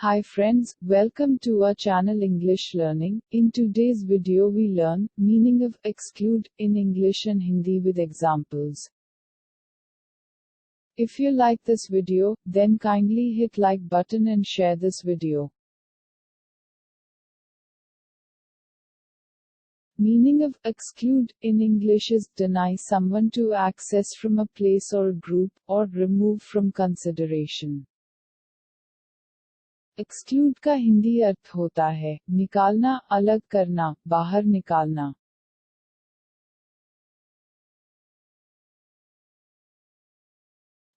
Hi friends, welcome to our channel English Learning. In today's video we learn meaning of exclude in English and Hindi with examples. If you like this video, then kindly hit like button and share this video. Meaning of exclude in English is deny someone to access from a place or group, or remove from consideration. Exclude का हिंदी अर्थ होता है निकालना, अलग करना, बाहर निकालना.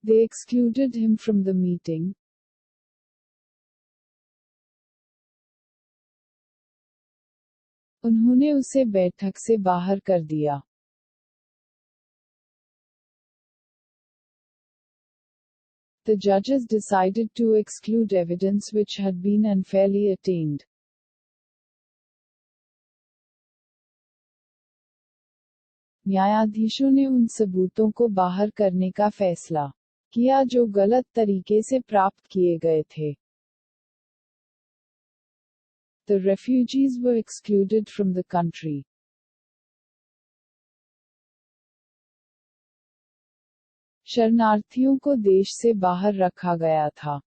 They excluded him from the meeting. उन्होंने उसे बैठक से बाहर कर दिया. The judges decided to exclude evidence which had been unfairly attained. न्यायाधीशों ने उन सबूतों को बाहर करने का फैसला किया जो गलत तरीके से प्राप्त किए गए थे. The refugees were excluded from the country. शरणार्थियों को देश से बाहर रखा गया था.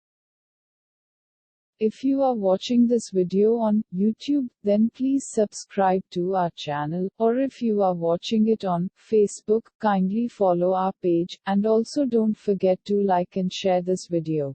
If you are watching this video on YouTube, then please subscribe to our channel, or if you are watching it on Facebook, kindly follow our page, and also don't forget to like and share this video.